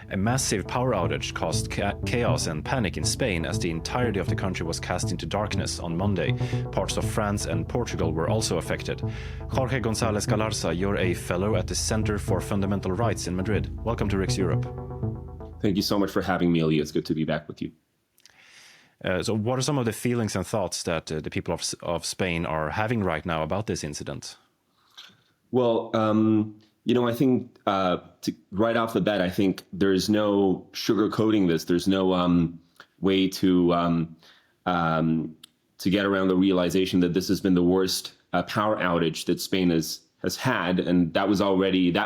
A massive power outage caused chaos and panic in Spain as the entirety of the country was cast into darkness on Monday. Parts of France and Portugal were also affected. Jorge Gonzalez-Gallarza, you're a fellow at the Center for Fundamental Rights in Madrid. Welcome to RIX Europe. Thank you so much for having me, Ilya. It's good to be back with you. So what are some of the feelings and thoughts that the people of Spain are having right now about this incident? Well, I think right off the bat, I think there's no sugarcoating this. There's no way to get around the realization that this has been the worst power outage that Spain has had, and that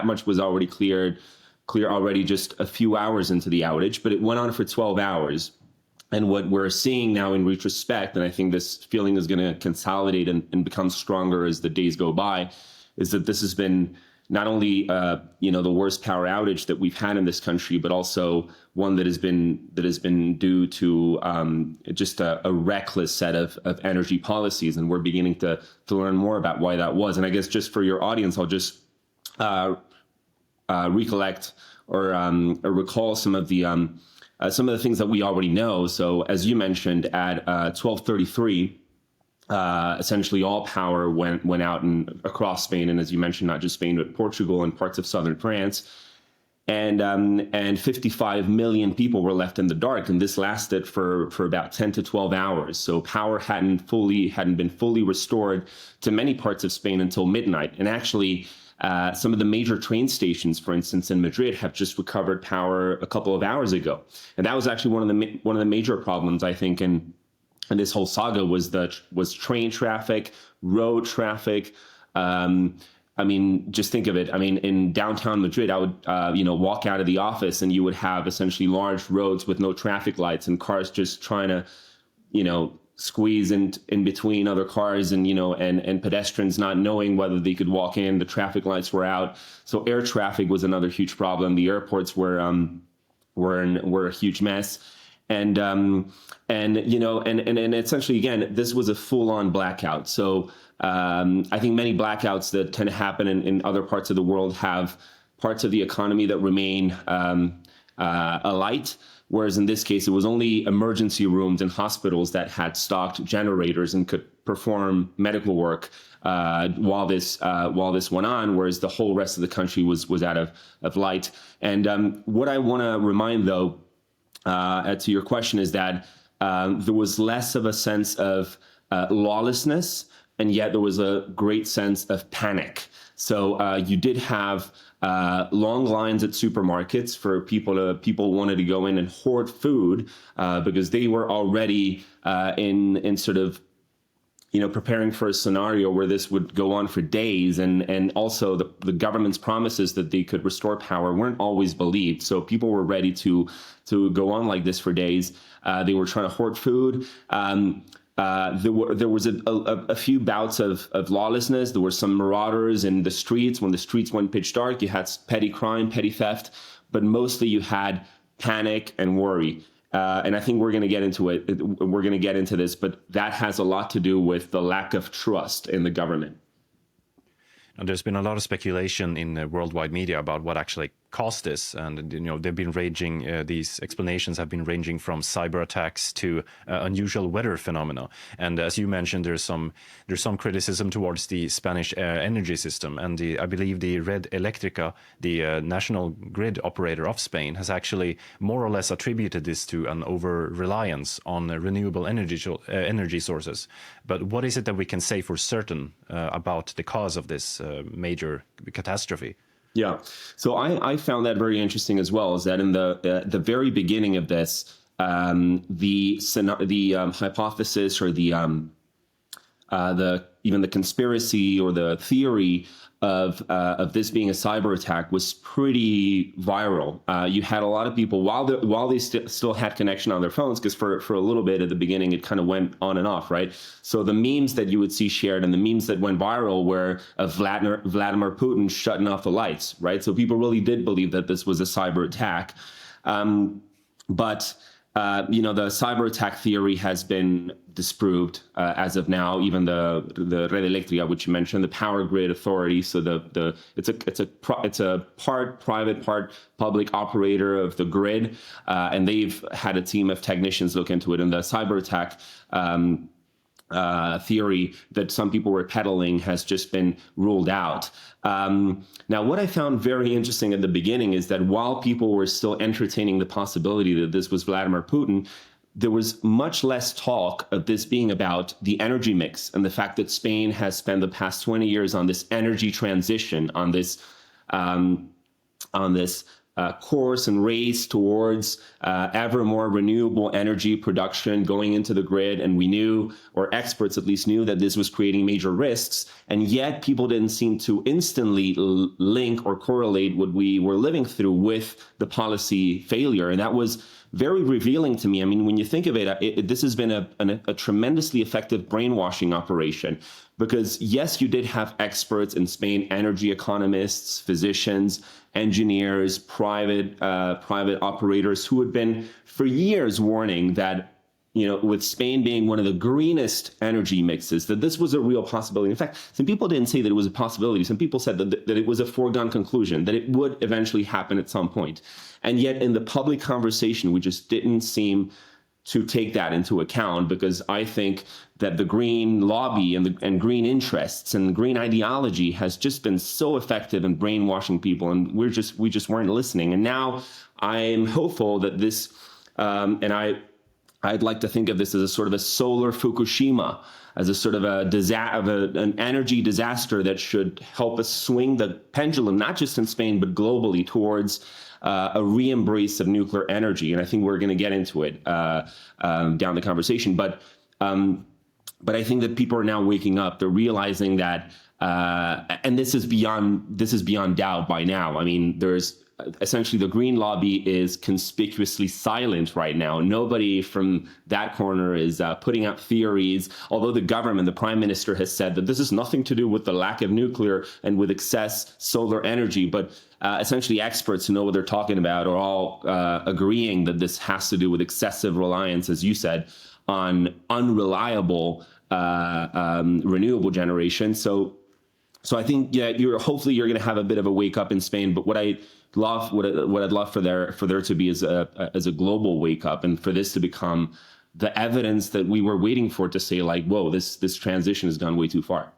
much was already clear already just a few hours into the outage. But it went on for 12 hours. And what we're seeing now in retrospect, and I think this feeling is going to consolidate and become stronger as the days go by, is that this has been not only the worst power outage that we've had in this country, but also one that has been due to just a reckless set of energy policies. And we're beginning to learn more about why that was. And I guess just for your audience, I'll just recollect or recall some of the things that we already know. So as you mentioned, at 12:33. Essentially all power went out across Spain, and as you mentioned, not just Spain but Portugal and parts of southern France, and 55 million people were left in the dark, and this lasted for about 10 to 12 hours. So power hadn't been fully restored to many parts of Spain until midnight, and actually some of the major train stations, for instance, in Madrid, have just recovered power a couple of hours ago, and that was actually one of the major problems, I think, and this whole saga was train traffic, road traffic. Just think of it. In downtown Madrid, I would, walk out of the office and you would have essentially large roads with no traffic lights and cars just trying to, squeeze in between other cars and pedestrians not knowing whether they could walk in. The traffic lights were out. So air traffic was another huge problem. The airports were a huge mess. And essentially, again, this was a full-on blackout. So I think many blackouts that tend to happen in other parts of the world have parts of the economy that remain alight, whereas in this case, it was only emergency rooms and hospitals that had stocked generators and could perform medical work while this went on, whereas the whole rest of the country was out of light. And what I want to remind, though, to your question, is that there was less of a sense of lawlessness, and yet there was a great sense of panic. So you did have long lines at supermarkets for people wanted to go in and hoard food because they were already in sort of preparing for a scenario where this would go on for days, and also the government's promises that they could restore power weren't always believed. So people were ready to go on like this for days. They were trying to hoard food. There was a few bouts of lawlessness. There were some marauders in the streets. When the streets went pitch dark, you had petty crime, petty theft, but mostly you had panic and worry. And I think we're going to get into it. We're going to get into this, but that has a lot to do with the lack of trust in the government. And there's been a lot of speculation in worldwide media about what actually caused this, and they've been ranging. These explanations have been ranging from cyber attacks to unusual weather phenomena. And as you mentioned, there's some criticism towards the Spanish energy system, and I believe the Red Eléctrica, the national grid operator of Spain, has actually more or less attributed this to an over-reliance on renewable energy sources. But what is it that we can say for certain about the cause of this major catastrophe? Yeah, so I found that very interesting as well. Is that in the very beginning of this, the hypothesis or even the conspiracy or the theory of this being a cyber attack was pretty viral. You had a lot of people while they still had connection on their phones, because for a little bit at the beginning it kind of went on and off, right? So the memes that you would see shared and the memes that went viral were of Vladimir Putin shutting off the lights, right? So people really did believe that this was a cyber attack, but the cyber attack theory has been disproved as of now. Even the Red Eléctrica, which you mentioned, the power grid authority. So it's a part private, part public operator of the grid, and they've had a team of technicians look into it. And the cyber attack theory that some people were peddling has just been ruled out. Now, what I found very interesting at the beginning is that while people were still entertaining the possibility that this was Vladimir Putin, there was much less talk of this being about the energy mix and the fact that Spain has spent the past 20 years on this energy transition, on this course and race towards ever more renewable energy production going into the grid. And we knew, or experts at least knew, that this was creating major risks. And yet people didn't seem to instantly link or correlate what we were living through with the policy failure. And that was very revealing to me. I mean, when you think of it, this has been a tremendously effective brainwashing operation. Because yes, you did have experts in Spain, energy economists, physicians, engineers, private operators who had been for years warning that, with Spain being one of the greenest energy mixes, that this was a real possibility. In fact, some people didn't say that it was a possibility. Some people said that it was a foregone conclusion, that it would eventually happen at some point. And yet in the public conversation, we just didn't seem to take that into account, because I think that the green lobby and green interests and green ideology has just been so effective in brainwashing people, and we just weren't listening. And now I'm hopeful that this, and I'd like to think of this as a sort of a solar Fukushima, as a sort of an energy disaster that should help us swing the pendulum, not just in Spain, but globally, towards a re-embrace of nuclear energy. And I think we're going to get into it down the conversation. But I think that people are now waking up. They're realizing that, and this is beyond doubt by now. I mean, there's essentially the green lobby is conspicuously silent right now. Nobody from that corner is putting out theories, although the government, the prime minister, has said that this has nothing to do with the lack of nuclear and with excess solar energy. But essentially experts who know what they're talking about are all agreeing that this has to do with excessive reliance, as you said, on unreliable renewable generation. So I think, hopefully you're going to have a bit of a wake up in Spain. But what I'd love for there to be is a global wake up, and for this to become the evidence that we were waiting for, to say, like, whoa, this transition has gone way too far.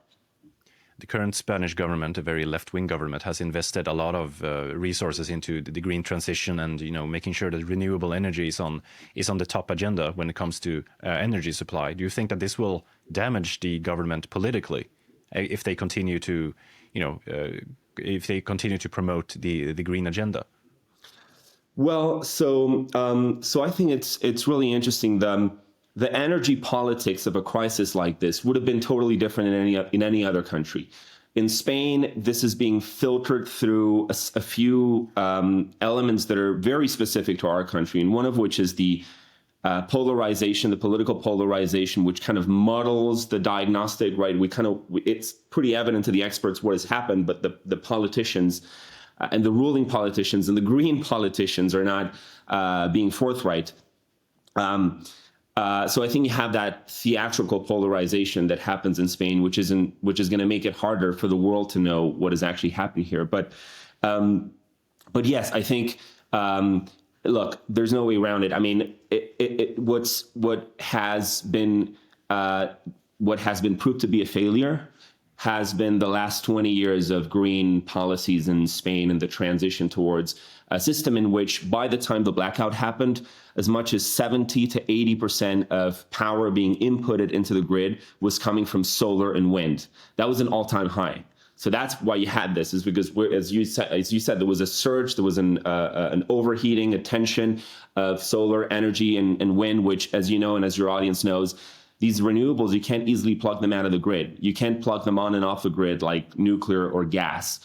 The current Spanish government, a very left-wing government, has invested a lot of resources into the green transition, and making sure that renewable energy is on the top agenda when it comes to energy supply. Do you think that this will damage the government politically if they continue to, promote the green agenda? Well, so I think it's really interesting. The energy politics of a crisis like this would have been totally different in any other country. In Spain, this is being filtered through a few elements that are very specific to our country, and one of which is the polarization, the political polarization, which kind of muddles the diagnostic, right? It's pretty evident to the experts what has happened, but the politicians and the ruling politicians and the green politicians are not being forthright. So I think you have that theatrical polarization that happens in Spain, which is going to make it harder for the world to know what is actually happening here. But yes, I think, look, there's no way around it. I mean, what has been proved to be a failure has been the last 20 years of green policies in Spain and the transition towards a system in which, by the time the blackout happened, as much as 70 to 80% of power being inputted into the grid was coming from solar and wind. That was an all-time high. So that's why you had this, is because, as you said, there was a surge, there was an overheating, a tension of solar energy and wind, which, as you know, and as your audience knows, these renewables, you can't easily plug them out of the grid. You can't plug them on and off the grid like nuclear or gas.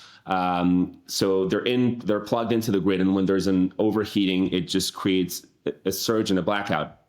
So they're plugged into the grid, and when there's an overheating, it just creates a surge and a blackout.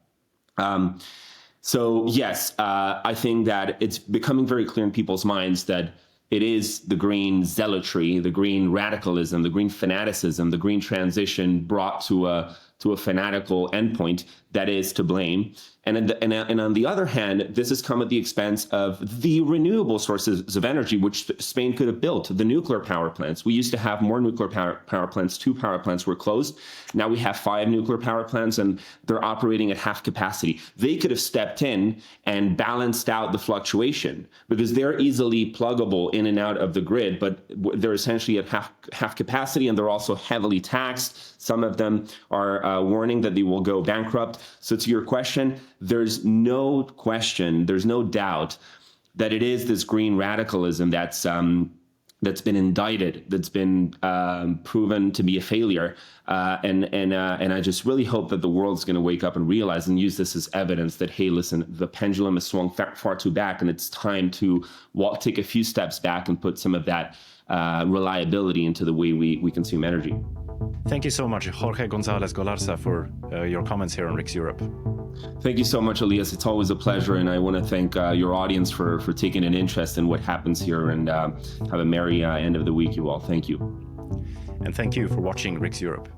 So yes, I think that it's becoming very clear in people's minds that it is the green zealotry, the green radicalism, the green fanaticism, the green transition brought to a to a fanatical endpoint that is to blame. And on the other hand, this has come at the expense of the renewable sources of energy, which Spain could have built, the nuclear power plants. We used to have more nuclear power plants. 2 power plants were closed. Now we have 5 nuclear power plants, and they're operating at half capacity. They could have stepped in and balanced out the fluctuation because they're easily pluggable in and out of the grid, but they're essentially at half capacity, and they're also heavily taxed. Some of them are warning that they will go bankrupt. So to your question, there's no question, there's no doubt that it is this green radicalism that's been indicted, that's been proven to be a failure, and I just really hope that the world's going to wake up and realize and use this as evidence that, hey, listen, the pendulum has swung far too back, and it's time to take a few steps back and put some of that reliability into the way we consume energy. Thank you so much, Jorge Gonzalez-Gallarza, for your comments here on RICS Europe. Thank you so much, Elias. It's always a pleasure, and I want to thank your audience for taking an interest in what happens here, and have a merry end of the week, you all. Thank you. And thank you for watching RICS Europe.